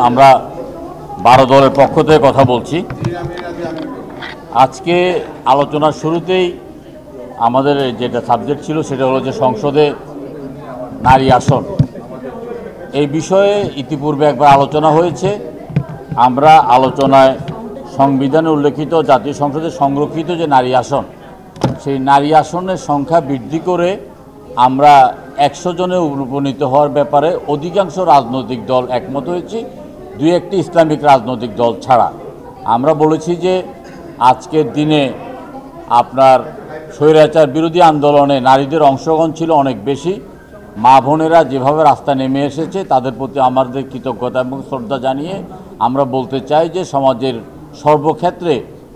আমরা 12 দলের পক্ষ থেকে কথা বলছি। আজকে আলোচনার শুরুতেই আমাদের যেটা সাবজেক্ট ছিল সেটা হলো যে সংসদে নারী আসন। এই বিষয়ে ইতিপূর্বে একবার আলোচনা হয়েছে। আমরা আলোচনায় সংবিধানে উল্লেখিত জাতীয় সংসদে সংরক্ষিত যে নারী আসন, সেই নারী আসনের সংখ্যা বৃদ্ধি করে আমরা 100 জনে উপনীত হওয়ার ব্যাপারে অধিকাংশ রাজনৈতিক দল একমত হয়েছি, দুই একটি ইসলামিক রাজনৈতিক দল ছাড়া। আমরা বলেছি যে আজকের দিনে আপনার স্বৈরাচার বিরোধী আন্দোলনে নারীদের অংশগ্রহণ ছিল অনেক বেশি। মা বোনেরা যেভাবে রাস্তা নেমে এসেছে তাদের প্রতি আমাদের কৃতজ্ঞতা এবং শ্রদ্ধা জানিয়ে আমরা বলতে চাই যে সমাজের সর্বক্ষেত্রে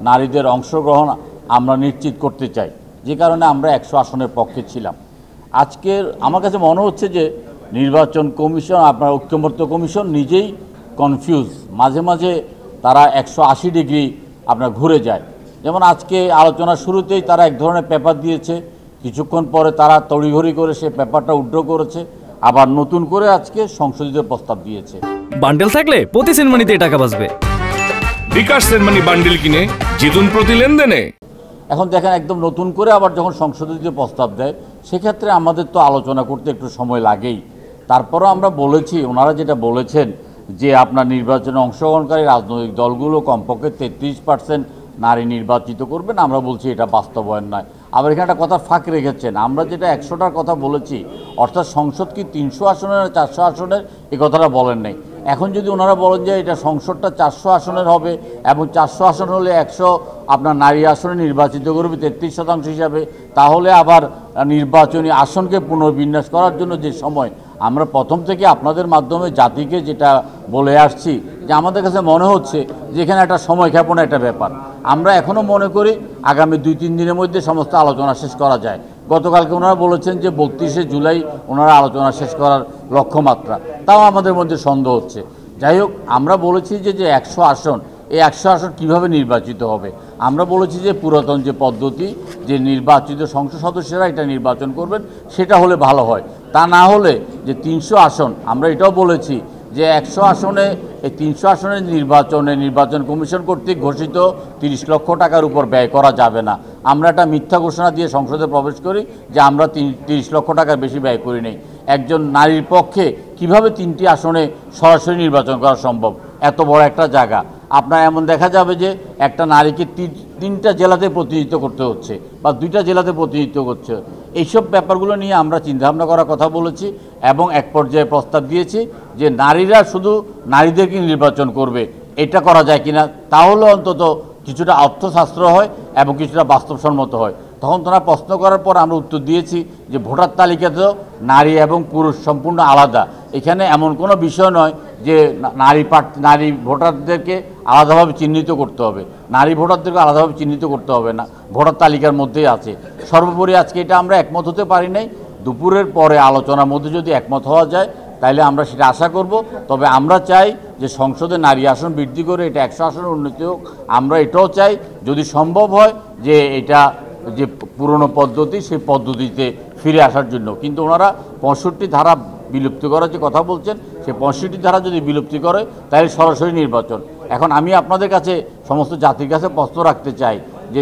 নারীদের অংশগ্রহণ আমরা নিশ্চিত করতে চাই, যে কারণে আমরা 100 আসনের পক্ষে ছিলাম। আজকের আমার কাছে মনে হচ্ছে যে নির্বাচন কমিশন, আপনার ঐক্যমত্য কমিশন নিজেই কনফিউজ। মাঝে মাঝে তারা 180 ডিগ্রি আপনার ঘুরে যায়। যেমন আজকে আলোচনার শুরুতেই তারা এক ধরনের পেপার দিয়েছে, কিছুক্ষণ পরে তারা তড়িঘড়ি করে সে পেপারটা উইথড্র করেছে, আবার নতুন করে আজকে সংশোধিত প্রস্তাব দিয়েছে। বান্ডেল থাকলে প্রতি সেনমানিতে টাকা বাঁচবে। বিকাশ সেনমানি বান্ডেল কিনে জিতুন প্রতি লেনদেনে। এখন দেখেন একদম নতুন করে আবার যখন সংশোধিত প্রস্তাব দেয়, সেক্ষেত্রে আমাদের তো আলোচনা করতে একটু সময় লাগেই। তারপরও আমরা বলেছি, ওনারা যেটা বলেছেন যে আপনার নির্বাচনে অংশগ্রহণকারী রাজনৈতিক দলগুলো কমপক্ষে 33% নারী নির্বাচিত করবেন, আমরা বলছি এটা বাস্তবায়ন নয়। আবার এখানে একটা কথা ফাঁক রেখেছেন, আমরা যেটা 100টার কথা বলেছি, অর্থাৎ সংসদ কি 300 আসনের 400 আসনের, এই কথাটা বলেন নাই। এখন যদি ওনারা বলেন যে এটা সংসদটা 400 আসনের হবে এবং 400 আসন হলে 100 আপনার নারী আসনে নির্বাচিত করবে 33% হিসাবে, তাহলে আবার নির্বাচনী আসনকে পুনর্বিন্যাস করার জন্য যে সময়, আমরা প্রথম থেকে আপনাদের মাধ্যমে জাতিকে যেটা বলে আসছি যে আমাদের কাছে মনে হচ্ছে যে এখানে একটা সময় ক্ষেপণ একটা ব্যাপার। আমরা এখনও মনে করি আগামী 2-3 দিনের মধ্যে সমস্ত আলোচনা শেষ করা যায়। গতকালকে ওনারা বলেছেন যে 32শে জুলাই ওনারা আলোচনা শেষ করার লক্ষ্যমাত্রা, তাও আমাদের মধ্যে সন্দেহ হচ্ছে। যাই হোক, আমরা বলেছি যে 100 আসন, এই 100 আসন কীভাবে নির্বাচিত হবে। আমরা বলেছি যে পুরাতন যে পদ্ধতি, যে নির্বাচিত সংসদ সদস্যরা এটা নির্বাচন করবেন, সেটা হলে ভালো হয়। তা না হলে যে 300 আসন, আমরা এটাও বলেছি যে 100 আসনে, এই 300 আসনের নির্বাচন কমিশন কর্তৃক ঘোষিত 30 লক্ষ টাকার উপর ব্যয় করা যাবে না। আমরা একটা মিথ্যা ঘোষণা দিয়ে সংসদে প্রবেশ করি যে আমরা 30 লক্ষ টাকার বেশি ব্যয় করি নেই। একজন নারীর পক্ষে কিভাবে 3টি আসনে সরাসরি নির্বাচন করা সম্ভব, এত বড় একটা জায়গা। আপনার এমন দেখা যাবে যে একটা নারীকে 3টা জেলাতে প্রতিনিধিত্ব করতে হচ্ছে বা 2টা জেলাতে প্রতিনিধিত্ব করছে। এইসব ব্যাপারগুলো নিয়ে আমরা চিন্তাভাবনা করার কথা বলেছি এবং এক পর্যায়ে প্রস্তাব দিয়েছি যে নারীরা শুধু নারীদেরকে নির্বাচন করবে, এটা করা যায় কিনা, তাহলে অন্তত কিছুটা অর্থশাস্ত্র হয় এবং কিছুটা বাস্তবসম্মত হয়। তখন তারা প্রশ্ন করার পর আমরা উত্তর দিয়েছি যে ভোটার তালিকাতেও নারী এবং পুরুষ সম্পূর্ণ আলাদা। এখানে এমন কোনো বিষয় নয় যে নারী ভোটারদেরকে আলাদাভাবে চিহ্নিত করতে হবে, নারী ভোটারদেরকে আলাদাভাবে চিহ্নিত করতে হবে না, ভোটার তালিকার মধ্যেই আছে। সর্বোপরি আজকে এটা আমরা একমত হতে পারি নাই। দুপুরের পরে আলোচনার মধ্যে যদি একমত হওয়া যায় তাইলে আমরা সেটা আশা করব। তবে আমরা চাই যে সংসদে নারী আসন বৃদ্ধি করে এটা 100 আসনের উন্নতি হোক। আমরা এটাও চাই যদি সম্ভব হয় যে এটা যে পুরনো পদ্ধতি, সেই পদ্ধতিতে ফিরে আসার জন্য। কিন্তু ওনারা 65 ধারা বিলুপ্তি করার যে কথা বলছেন, সেই 65 ধারা যদি বিলুপ্তি করে তাহলে সরাসরি নির্বাচন। এখন আমি আপনাদের কাছে, সমস্ত জাতির কাছে প্রশ্ন রাখতে চাই যে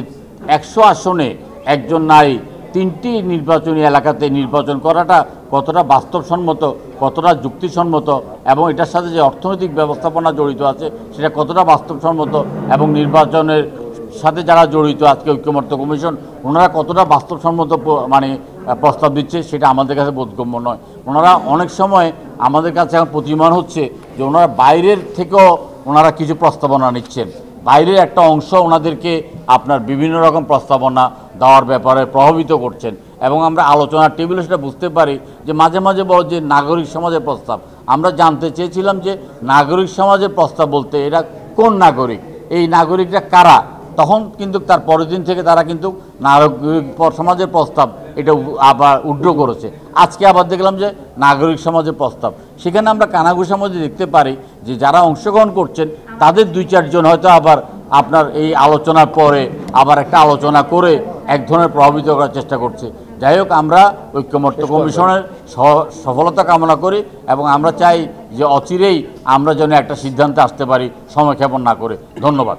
100 আসনে একজন নারী 3টি নির্বাচনী এলাকাতে নির্বাচন করাটা কতটা বাস্তবসম্মত, কতটা যুক্তিসম্মত, এবং এটার সাথে যে অর্থনৈতিক ব্যবস্থাপনা জড়িত আছে সেটা কতটা বাস্তবসম্মত, এবং নির্বাচনের সাথে যারা জড়িত আজকে ঐক্যমত্য কমিশন, ওনারা কতটা বাস্তবসম্মত প্রস্তাব দিচ্ছে সেটা আমাদের কাছে বোধগম্য নয়। ওনারা অনেক সময় আমাদের কাছে এখন প্রতিমান হচ্ছে যে ওনারা বাইরের থেকেও ওনারা কিছু প্রস্তাবনা নিচ্ছেন, বাইরের একটা অংশ ওনাদেরকে আপনার বিভিন্ন রকম প্রস্তাবনা দেওয়ার ব্যাপারে প্রভাবিত করছেন। এবং আমরা আলোচনার টেবিলে সেটা বুঝতে পারি যে মাঝে মাঝে বড় যে নাগরিক সমাজের প্রস্তাব, আমরা জানতে চেয়েছিলাম যে নাগরিক সমাজের প্রস্তাব বলতে এরা কোন নাগরিক, এই নাগরিকরা কারা। তখন কিন্তু তার পরের দিন থেকে তারা কিন্তু নাগরিক সমাজের প্রস্তাব এটা আবার উইথড্র করেছে। আজকে আবার দেখলাম যে নাগরিক সমাজের প্রস্তাব, সেখানে আমরা কানাঘুষার মধ্যে দেখতে পারি যে যারা অংশগ্রহণ করছেন তাদের 2-4 জন হয়তো আবার আপনার এই আলোচনার পরে আবার একটা আলোচনা করে এক ধরনের প্রভাবিত করার চেষ্টা করছে। যাই হোক, আমরা ঐক্যমত্য কমিশনের সফলতা কামনা করি এবং আমরা চাই যে অচিরেই আমরা যেন একটা সিদ্ধান্তে আসতে পারি সময় ক্ষেপণ না করে। ধন্যবাদ।